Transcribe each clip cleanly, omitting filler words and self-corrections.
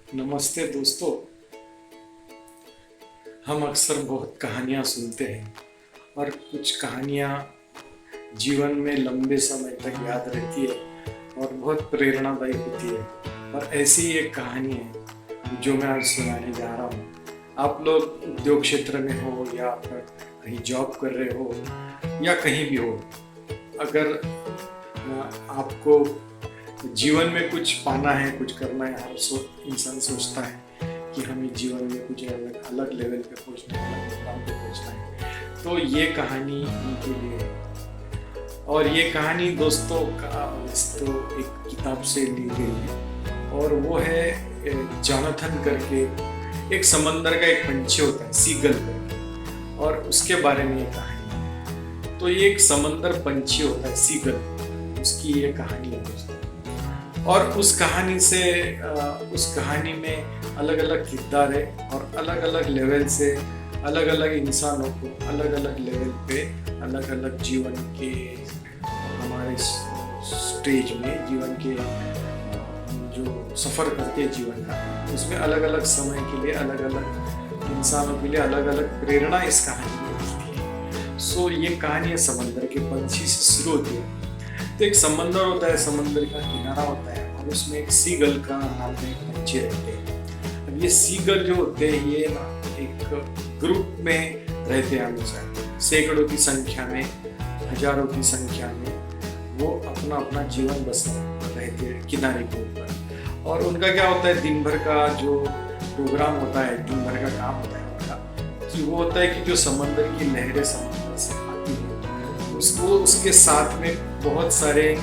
नमस्ते दोस्तों। हम अक्सर बहुत कहानियाँ सुनते हैं और कुछ कहानियाँ जीवन में लंबे समय तक याद रहती है और बहुत प्रेरणादायी होती है। और ऐसी ही एक कहानी है जो मैं आज सुनाने जा रहा हूँ। आप लोग उद्योग क्षेत्र में हो या फिर कहीं जॉब कर रहे हो या कहीं भी हो, अगर आपको जीवन में कुछ पाना है, कुछ करना है, हर इंसान सोचता है कि हमें जीवन में कुछ अलग अलग लेवल पे पहुंचना है, अलग मुकाम पे पहुंचना है। तो ये कहानी उनके लिए है। और ये कहानी दोस्तों का तो एक किताब से ली गई है और वो है जोनाथन करके, एक समंदर का एक पंछी होता है सीगल करके, और उसके बारे में ये कहानी है। तो ये एक समंदर पंछी होता है सीगल, उसकी ये कहानी है दोस्तों। और उस कहानी में अलग अलग किरदार है और अलग अलग लेवल से अलग अलग इंसानों को अलग अलग लेवल पे अलग अलग जीवन के हमारे स्टेज में जीवन के जो सफ़र करते हैं जीवन का, उसमें अलग अलग समय के लिए अलग अलग इंसानों के लिए अलग अलग प्रेरणा इस कहानी में मिलती है। सो ये कहानी है समंदर के पंछी से शुरू होती है। तो एक समंदर होता है, समंदर का किनारा होता है और उसमें एक सीगल का नाम में एक पंछी रहते हैं। अब ये सीगल जो होते हैं ये ना एक ग्रुप में रहते हैं, हमेशा सैकड़ों की संख्या में, हजारों की संख्या में वो अपना अपना जीवन बसा रहते हैं किनारे के ऊपर। और उनका क्या होता है, दिन भर का जो प्रोग्राम होता है, दिन भर का काम होता है उनका, कि वो होता है कि जो समंदर की लहरें समंदर से आती है उसको उसके साथ में बहुत सारे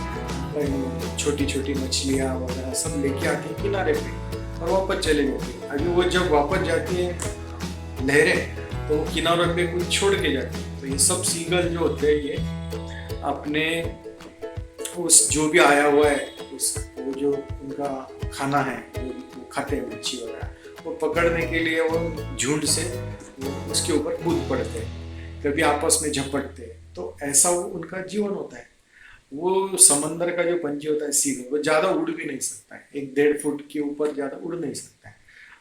छोटी छोटी मछलियाँ वगैरह सब लेके आती है किनारे पे और वापस चले जाती है। अभी वो जब वापस जाती है लहरें, तो वो किनारों पे कुछ छोड़ के जाती है। तो ये सब सीगल जो होते हैं ये अपने उस जो भी आया हुआ है उस वो जो उनका खाना है जो वो खाते हैं मच्छी वगैरह, वो पकड़ने के लिए वो झुंड से उसके ऊपर कूद पड़ते हैं, कभी आपस में झपटते हैं। तो ऐसा वो उनका जीवन होता है। वो समंदर का जो पंछी होता है सीगल, वो ज़्यादा उड़ भी नहीं सकता है, 1-1.5 फुट के ऊपर ज़्यादा उड़ नहीं सकता है।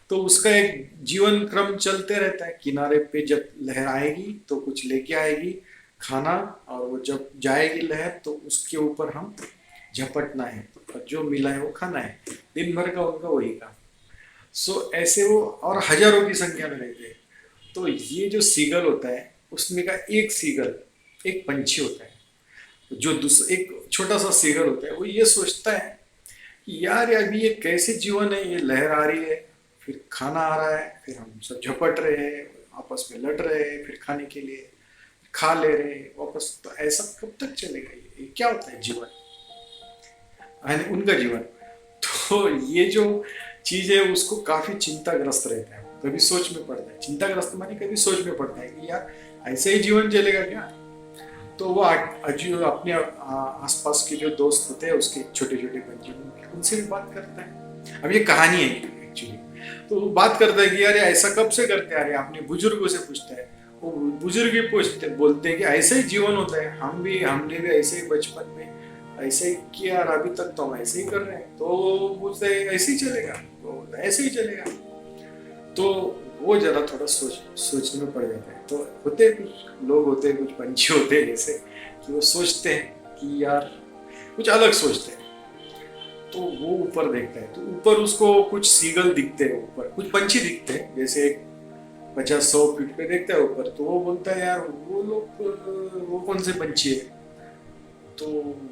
तो उसका एक जीवन क्रम चलते रहता है। किनारे पे जब लहर आएगी तो कुछ लेके आएगी खाना, और वो जब जाएगी लहर तो उसके ऊपर हम झपटना है और जो मिला है वो खाना है। दिन भर का उनका वही काम। सो ऐसे वो और हजारों की संख्या में रहते हैं। तो ये जो सीगल होता है उसमें का एक सीगल, एक पंछी होता है जो एक छोटा सा सीगल होता है, वो ये सोचता है कि यार अभी ये कैसे जीवन है, ये लहर आ रही है, फिर खाना आ रहा है, फिर हम सब झपट रहे हैं, आपस में लड़ रहे हैं, फिर खाने के लिए खा ले रहे हैं वापस। तो ऐसा कब तक चलेगा? ये क्या होता है जीवन, यानी उनका जीवन। तो ये जो चीज है उसको काफी चिंताग्रस्त रहता है, कभी सोच में पड़ता है। चिंताग्रस्त माने कभी सोच में पड़ता है कि यार ऐसे ही जीवन चलेगा क्या? तो वो अपने आसपास के जो दोस्त होते हैं उसके छोटे छोटे बच्चे, उनसे भी बात करता है। अब ये कहानी है एक्चुअली। तो वो बात करता है कि यार ऐसा कब से करते आ रहे हैं, अपने बुजुर्गों से पूछता है। वो बुजुर्ग भी पूछते बोलते हैं कि ऐसा ही जीवन होता है, हमने भी ऐसे ही बचपन में ऐसे ही किया और अभी तक तो हम ऐसे ही कर रहे हैं। तो पूछते हैं ऐसे ही चलेगा? तो ऐसे ही चलेगा। तो वो जरा थोड़ा सोचने में पड़ जाता है। तो होते कुछ लोग होते हैं, कुछ पंछी होते हैं जैसे कि वो सोचते हैं कि यार कुछ अलग सोचते हैं। तो वो ऊपर देखता है तो ऊपर उसको कुछ सीगल दिखते हैं, ऊपर कुछ पंछी दिखते हैं, जैसे 50-100 फीट पे देखता है ऊपर। तो वो बोलता है यार वो लोग वो कौन से पंछी है, तो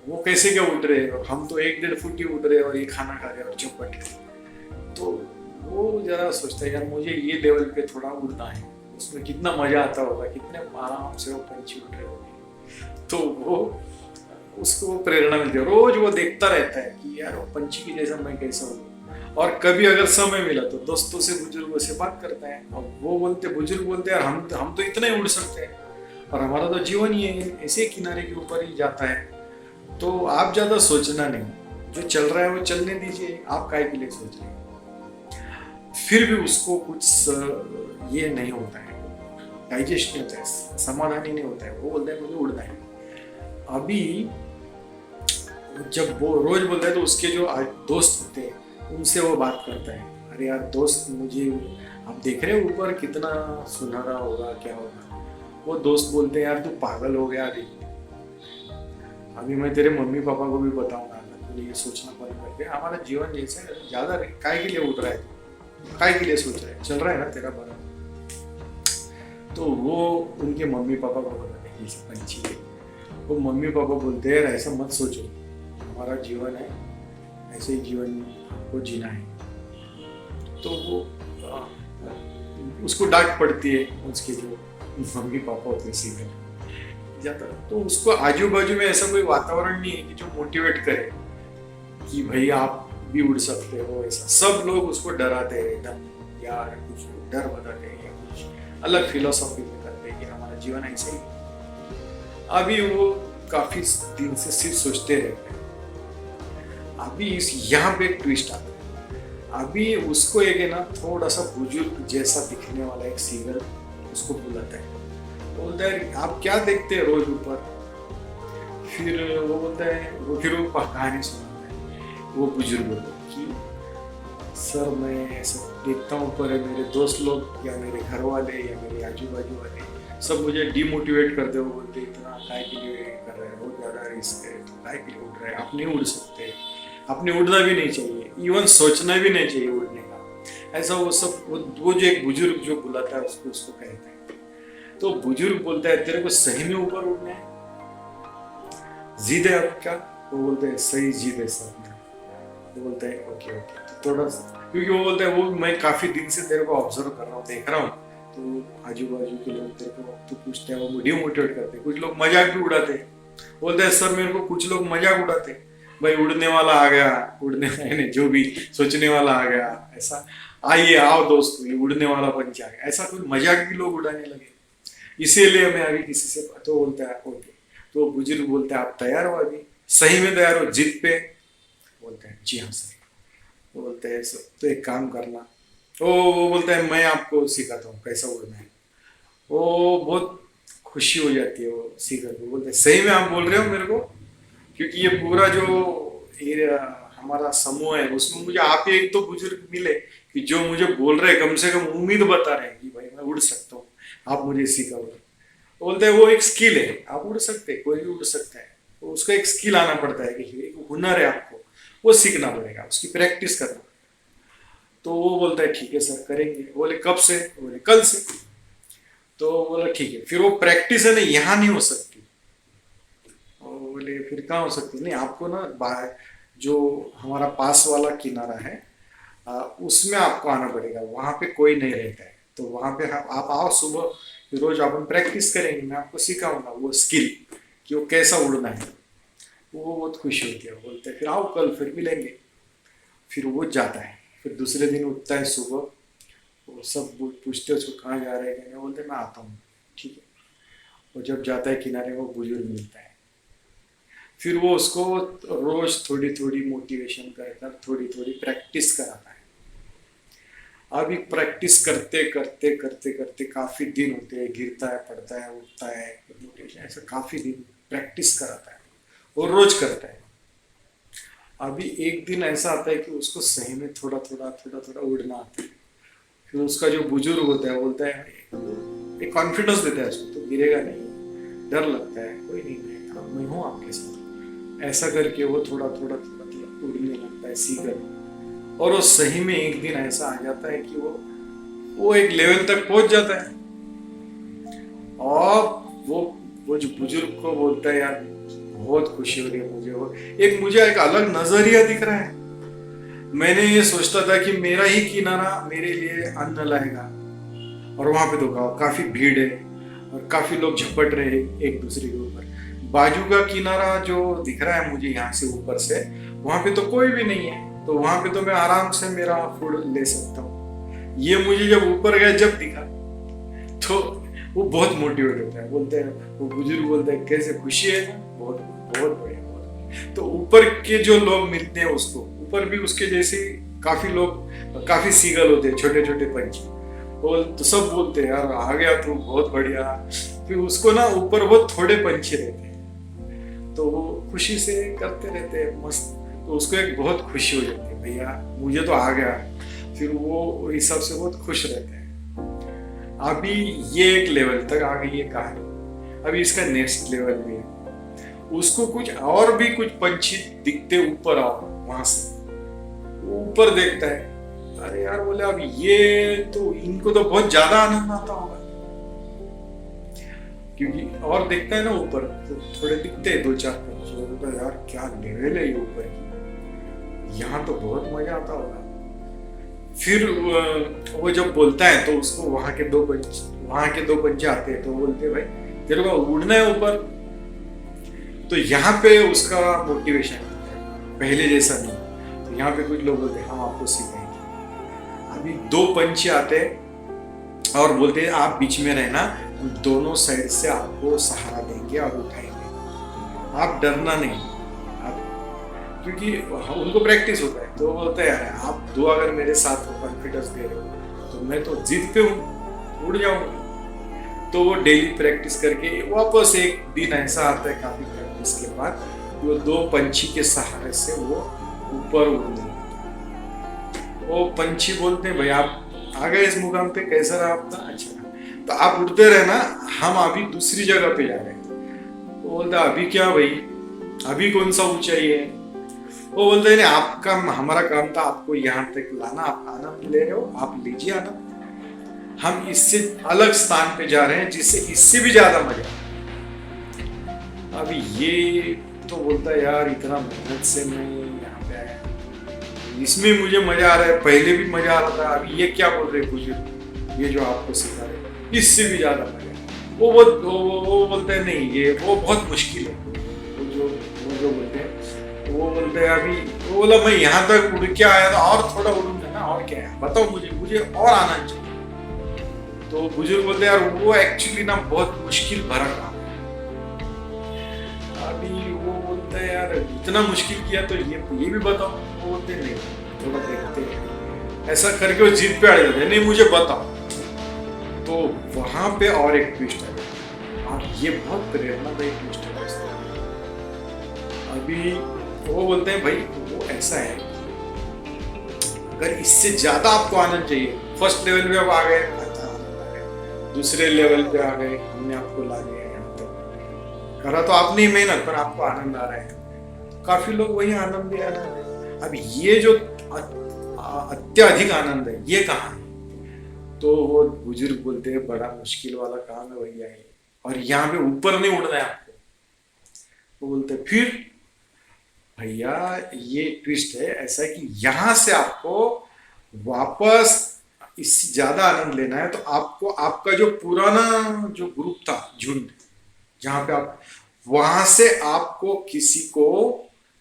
वो कैसे क्या उड़ रहे हैं, हम तो 1-1.5 फुट ही उड़ रहे हैं और ये खाना खा रहे हैं और झपट रहे। तो वो जरा सोचता है यार मुझे ये लेवल पे थोड़ा उड़ना है, उसमें कितना मजा आता होगा, कितने आराम से वो पंछी उड़ रहे होंगे। तो वो उसको प्रेरणा मिलती है, रोज वो देखता रहता है कि यार वो पंछी की जैसा मैं कैसा हूँ। और कभी अगर समय मिला तो दोस्तों से, बुजुर्गों से बात करता है। और वो बुजुर्ग बोलते हैं यार हम तो इतना ही उड़ सकते हैं और हमारा तो जीवन ही है ऐसे किनारे के ऊपर ही जाता है। तो आप ज्यादा सोचना नहीं, जो चल रहा है वो चलने दीजिए, आप काय के लिए सोच रहे हैं। फिर भी उसको कुछ ये नहीं होता है, डाइजेस्ट नहीं होता है, समाधान ही नहीं होता है। वो बोलता है मुझे उड़ना है। अभी जब वो रोज बोलता है तो उसके जो दोस्त होते हैं उनसे वो बात करता है, अरे यार दोस्त, मुझे आप देख रहे हो ऊपर कितना सुनहरा होगा, क्या होगा। वो दोस्त बोलते हैं यार तू पागल हो गया, अभी मैं तेरे मम्मी पापा को भी बताऊंगा, तूने ये सोचना बंद कर दे, हमारा जीवन जैसे है, ज्यादा काय के लिए उठ रहा है, काय के लिए सोच रहा है, चल रहा है ना तेरा बड़ा। तो वो उनके मम्मी पापा को बताते हैं ये पंछी है। वो मम्मी पापा बोलते हैं ऐसा मत सोचो, हमारा जीवन है, ऐसे ही जीवन को जीना है। तो वो उसको डांट पड़ती है, उसके जो मम्मी पापा होते हैं सीधे जाता। तो उसको आजू बाजू में ऐसा कोई वातावरण नहीं है कि जो मोटिवेट करे कि भाई आप भी उड़ सकते हो। ऐसा सब लोग उसको डराते हैं एकदम, यार कुछ डर बताते हैं या कुछ अलग फिलोसॉफी करते हैं कि हमारा जीवन ऐसे ही। अभी वो काफी दिन से सिर्फ सोचते रहते हैं। अभी इस यहाँ पे एक ट्विस्ट आता है। अभी उसको एक है ना थोड़ा सा बुजुर्ग जैसा दिखने वाला एक सीगर उसको बुलाता है, बोलता है आप क्या देखते हैं रोज ऊपर। फिर वो बोलता है, फिर वो कहानी सुनाता है वो बुजुर्ग को कि सर मैं ऐसा देखता हूँ पर मेरे दोस्त लोग या मेरे घर वाले या मेरे आजू बाजू वाले सब मुझे डिमोटिवेट करते हो, बोलते इतना काय के लिए कर रहे हैं, बहुत ज़्यादा रिस्क है, तो काय के लिए उड़ रहे हैं, आप नहीं उड़ सकते, आपने उड़ना भी नहीं चाहिए, इवन सोचना भी नहीं चाहिए उड़ने का। ऐसा वो सब वो जो एक बुजुर्ग जो बुलाता है उसको कहते हैं। तो बुजुर्ग बोलता है तेरे को सही में ऊपर उड़ना है, जिद है आपका। वो बोलते हैं सही जिद है सर। वो बोलता है ओके ओके, तो थोड़ा, क्योंकि वो बोलता है वो मैं काफी दिन से तेरे को ऑब्जर्व कर रहा हूँ, देख रहा हूँ, तो आजू बाजू के लोग तेरे को तो पूछते हैं, वो डिमोटिवेट करते हैं, कुछ लोग मजाक भी उड़ाते हैं। बोलते हैं सर मेरे को कुछ लोग मजाक उड़ाते हैं, भाई उड़ने वाला आ गया, उड़ने वाले जो भी सोचने वाला आ गया, ऐसा आइए आओ दोस्त ये उड़ने वाला पंछी आ गया, ऐसा कुछ मजाक भी लोग उड़ाने लगे। इसीलिए मैं अभी किसी से तो बोलता है ओके। तो बुजुर्ग बोलते हैं आप तैयार हो, अभी सही में तैयार हो जिद पे। बोलते हैं जी हाँ सर। वो बोलते हैं तो एक काम करना। वो बोलता है मैं आपको सिखाता हूँ कैसा उड़ना है। वो बहुत खुशी हो जाती है वो सीखकर को। बोलते हैं सही में आप बोल रहे हो मेरे को, क्योंकि ये पूरा जो हमारा समूह है उसमें मुझे आप ही एक तो बुजुर्ग मिले कि जो मुझे बोल रहे कम से कम उम्मीद बता रहे हैं कि भाई मैं उड़ सकता हूँ, आप मुझे सिखाओ। बोलते हैं वो एक स्किल है, आप उड़ सकते हैं, कोई भी उड़ सकता है, तो उसका एक स्किल आना पड़ता है कि एक हुनर है, आपको वो सीखना पड़ेगा, उसकी प्रैक्टिस करना। तो वो बोलता है ठीक है सर करेंगे। बोले कब से? बोले कल से। तो बोला ठीक है, फिर वो प्रैक्टिस है ना यहाँ नहीं हो सकती। बोले फिर कहाँ हो सकती? नहीं आपको ना जो हमारा पास वाला किनारा है उसमें आपको आना पड़ेगा, वहां पे कोई नहीं रहता है, तो वहां पे आप आओ सुबह, रोज अपन प्रैक्टिस करेंगे, मैं आपको सिखाऊंगा वो स्किल कि वो कैसा उड़ना है। वो बहुत खुश होती है, बोलते हैं फिर आओ कल फिर मिलेंगे। फिर वो जाता है, फिर दूसरे दिन उठता है सुबह, वो सब पूछते हैं उसको कहाँ जा रहे हैं, बोलते मैं आता हूँ ठीक है। वो जब जाता है किनारे वो बुजुर्ग मिलता है, फिर वो उसको रोज थोड़ी थोड़ी मोटिवेशन कर थोड़ी थोड़ी प्रैक्टिस कराता है। अभी प्रैक्टिस करते करते करते करते काफी दिन होते हैं, गिरता है पड़ता है उठता है, मोटिवेशन ऐसा काफी दिन प्रैक्टिस कराता है और रोज करता है। अभी एक दिन ऐसा आता है कि उसको सही में थोड़ा थोड़ा थोड़ा थोड़ा उड़ना आता है। फिर उसका जो बुजुर्ग होता है बोलता है, एक कॉन्फिडेंस देता है उसको, तो गिरेगा नहीं, डर लगता है कोई नहीं, मैं हूँ आपके साथ। ऐसा करके वो थोड़ा थोड़ा थोड़ा थोड़ा उड़ने लगता है सीकर। और वो सही में एक दिन ऐसा आ जाता है कि वो एक लेवल तक पहुंच जाता है। और वो जो बुजुर्ग को बोलता है यार बहुत खुशी हो रही है मुझे, मुझे एक अलग नजरिया दिख रहा है। मैंने ये सोचता था कि मेरा ही किनारा मेरे लिए अन्न लाएगा, और वहां पे तो काफी भीड़ है और काफी लोग झपट रहे हैं एक दूसरे के ऊपर। बाजू का किनारा जो दिख रहा है मुझे यहाँ से ऊपर से, वहां पे तो कोई भी नहीं है, तो वहां पे तो मैं आराम से मेरा फूड ले सकता हूँ। ये मुझे जब ऊपर गया जब दिखा तो वो बहुत मोटिवेट होता है। बोलते हैं वो बुजुर्ग बोलते हैं कैसे खुशी है? बहुत बहुत बढ़िया, बहुत। तो ऊपर के जो लोग मिलते हैं उसको, ऊपर भी उसके जैसे काफी लोग, काफी सीगल होते हैं, छोटे छोटे पंछी, तो सब बोलते हैं यार आ गया तू बहुत बढ़िया। फिर उसको ना ऊपर बहुत थोड़े पंछी रहते हैं, तो वो खुशी से करते रहते हैं मस्त। तो उसको एक बहुत खुशी हो जाती है, भैया मुझे तो आ गया। फिर वो इस हिसाब से बहुत खुश रहते हैं। अभी ये एक लेवल तक आ गई है कहानी। अभी इसका नेक्स्ट लेवल भी है। उसको कुछ और भी कुछ पंछी दिखते ऊपर आओ, वहां से वो ऊपर देखता है, अरे यार बोले अब ये तो इनको तो बहुत ज्यादा आनंद आता होगा, क्योंकि और देखता है ना ऊपर तो थोड़े दिखते हैं 2-4 पंछी, बोलता यार क्या लेवल है ये ऊपर की, यहाँ तो बहुत मजा आता होगा। फिर वो जब बोलता है तो उसको वहां के दो पंछी आते हैं, तो बोलते भाई तेरे को उड़ना है ऊपर। तो यहाँ पे उसका मोटिवेशन है, पहले जैसा नहीं। तो यहाँ पे कुछ लोग बोलते हैं हम आपको सिखाएंगे। अभी 2 पंछी आते हैं और बोलते हैं आप बीच में रहना, दोनों साइड से आपको सहारा देंगे और उठाएंगे, आप डरना नहीं। क्योंकि उनको प्रैक्टिस होता है, तो बोलते हैं आप 2 अगर मेरे साथ हो, कॉन्फिडेंस दे रहे हो, तो मैं तो जिद पे हूँ, उड़ जाऊंगा। तो वो डेली प्रैक्टिस करके वापस एक दिन ऐसा आता है काफी प्रैक्टिस के बाद, वो 2 पंछी के सहारे से वो ऊपर उड़ने लगते। वो पंछी बोलते हैं भाई आप आ गए इस मुकाम पे, कैसा रहा आपका? अच्छा, तो आप उड़ते रहना, हम अभी दूसरी जगह पे जा रहे हैं। वो बोलता अभी क्या भाई, अभी कौन सा ऊंचाई है? वो बोलते हैं आपका हमारा काम था आपको यहाँ तक लाना, आप आनंद ले रहे हो, आप लीजिए आनंद, हम इससे अलग स्थान पे जा रहे हैं जिससे इससे भी ज्यादा मजा। अभी ये तो बोलता है यार इतना मेहनत से मैं यहाँ पे आया, इसमें मुझे मजा आ रहा है, पहले भी मजा आ रहा था, अभी ये क्या बोल रहे बुजुर्ग, ये जो आपको सिखा रहे इससे भी ज्यादा मजा। वो बोलते हैं नहीं ये वो बहुत मुश्किल है। वो जो बोलते हैं, वो बोलते हैं अभी, वो बोला मैं यहाँ तक उड़ के आया था और थोड़ा उड़ूंगा ना, और क्या है बताओ, मुझे और आनंद चाहिए। तो बुजुर्ग बोलते हैं यार वो एक्चुअली ना बहुत मुश्किल भरा काम है। अभी वो बोलता है यार इतना मुश्किल किया तो ये भी बताओ। वो बोलते नहीं थोड़ा देखते हैं, ऐसा करके वो जिद पे अड़ जाते हैं, नहीं मुझे बताओ। तो वहां पे और एक ट्विस्ट है, आप ये बहुत प्रेरणादायी ट्विस्ट है। अभी वो बोलते हैं भाई वो ऐसा है, अगर इससे ज्यादा आपको आनंद चाहिए, फर्स्ट लेवल पे आप आ गए, अच्छा आनंद आ गया, दूसरे लेवल पे आ गए, हमने आपको ला दिया यहाँ तक, करा तो आपने ही मेहनत, पर आपको आनंद आ रहा है। काफी लोग वही आनंद ले आ रहे हैं। अब ये जो अत्यधिक आनंद है ये कहाँ है? तो वो बुजुर्ग बोलते हैं बड़ा मुश्किल वाला काम है भैया ये, और यहाँ पे ऊपर नहीं उड़ना है आपको। वो बोलते फिर भैया ये ट्विस्ट है ऐसा कि यहां से आपको वापस इससे ज्यादा आनंद लेना है, तो आपको आपका जो पुराना जो ग्रुप था, झुंड, जहां पे आप, वहां से आपको किसी को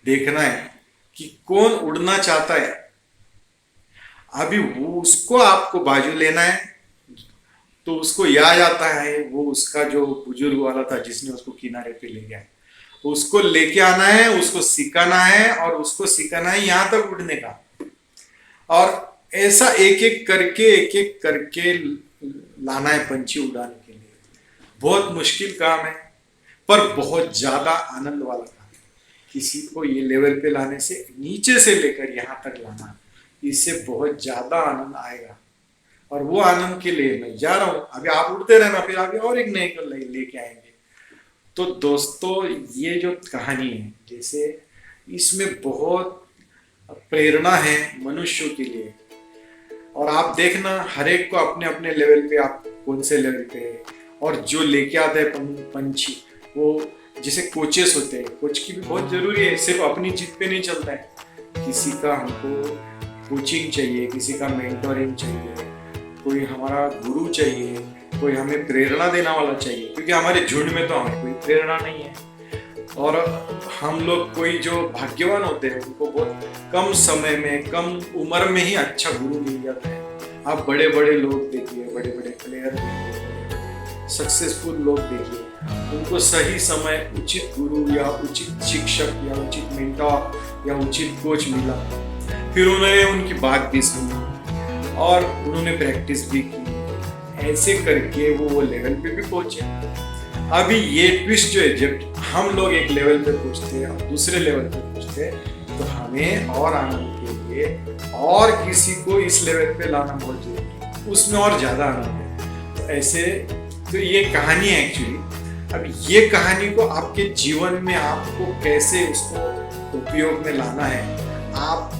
देखना है कि कौन उड़ना चाहता है। अभी वो उसको आपको बाजू लेना है। तो उसको याद आता है वो उसका जो बुजुर्ग वाला था जिसने उसको किनारे पे ले गया, उसको लेके आना है, उसको सिखाना है, और उसको सिखाना है यहां तक उड़ने का। और ऐसा एक एक करके लाना है पंछी उड़ाने के लिए। बहुत मुश्किल काम है, पर बहुत ज्यादा आनंद वाला काम है। किसी को ये लेवल पे लाने से, नीचे से लेकर यहाँ तक लाना, इससे बहुत ज्यादा आनंद आएगा। और वो आनंद के लिए मैं जा रहा हूं। अभी आप उड़ते रहना, फिर आगे और एक नए को लेके आएंगे। तो दोस्तों ये जो कहानी है, जैसे इसमें बहुत प्रेरणा है मनुष्यों के लिए। और आप देखना हर एक को अपने अपने लेवल पे, आप कौन से लेवल पे है। और जो लेके आता है पंछी, वो जैसे कोचेस होते हैं, कोच की भी बहुत जरूरी है। सिर्फ अपनी जिद पे नहीं चलता है, किसी का हमको कोचिंग चाहिए, किसी का मेंटोरिंग चाहिए, कोई हमारा गुरु चाहिए, कोई हमें प्रेरणा देने वाला चाहिए। क्योंकि हमारे झुंड में तो हमें कोई प्रेरणा नहीं है। और हम लोग कोई जो भाग्यवान होते हैं उनको बहुत कम समय में, कम उम्र में ही अच्छा गुरु मिल जाता है। आप बड़े बड़े लोग देखिए, बड़े बड़े प्लेयर देखिए, सक्सेसफुल लोग देखिए, उनको सही समय उचित गुरु या उचित शिक्षक या उचित मेंटर या उचित कोच मिला, फिर उन्होंने उनकी बात भी सुनी और उन्होंने प्रैक्टिस भी की। ऐसे करके वो लेवल पे भी पहुंचे। अभी ये ट्विस्ट जो है, जब हम लोग एक लेवल पे पहुंचते हैं और दूसरे लेवल पे पहुंचते हैं, तो हमें और आनंद के लिए लिए और किसी को इस लेवल पे लाना बहुत जरूरी है, उसमें और ज़्यादा आनंद है। तो ऐसे तो ये कहानी है एक्चुअली। अब ये कहानी को आपके जीवन में आपको कैसे उसको उपयोग में लाना है, आप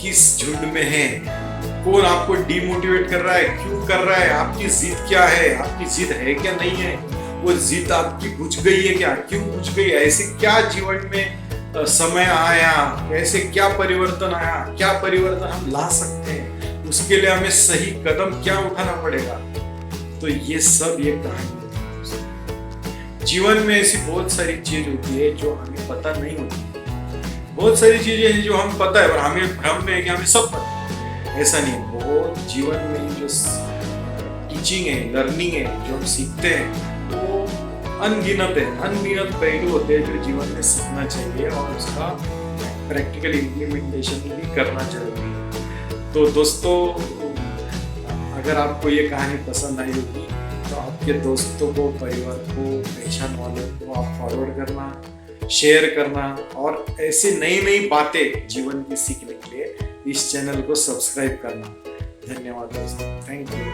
किस झुंड में हैं, कौन आपको डिमोटिवेट कर रहा है, क्यों कर रहा है, आपकी जिद क्या है, आपकी जिद है क्या नहीं है, वो जिद आपकी बुझ गई है क्या, क्यों बुझ गई, ऐसे क्या जीवन में समय आया, ऐसे क्या परिवर्तन आया, क्या परिवर्तन हम ला सकते हैं, उसके लिए हमें सही कदम क्या उठाना पड़ेगा। तो ये सब ये कहानी है। जीवन में ऐसी बहुत सारी चीज होती है जो हमें पता नहीं होती, बहुत सारी चीजें हैं जो हम पता है पर हमें भ्रम में है कि हमें सब पता है। ऐसा नहीं है, बहुत जीवन में जो टीचिंग है, लर्निंग है, जो हम सीखते हैं वो अनगिनत है, अनगिनत पहलू होते हैं जो जीवन में सीखना चाहिए और उसका प्रैक्टिकल इम्प्लीमेंटेशन भी करना जरूरी है। तो दोस्तों, अगर आपको ये कहानी पसंद आई होगी तो आपके दोस्तों को, परिवार को, पहचान वालों को आप फॉरवर्ड करना, शेयर करना और ऐसे नई नई बातें जीवन की सीखने के लिए इस चैनल को सब्सक्राइब करना। धन्यवाद दोस्तों, थैंक यू।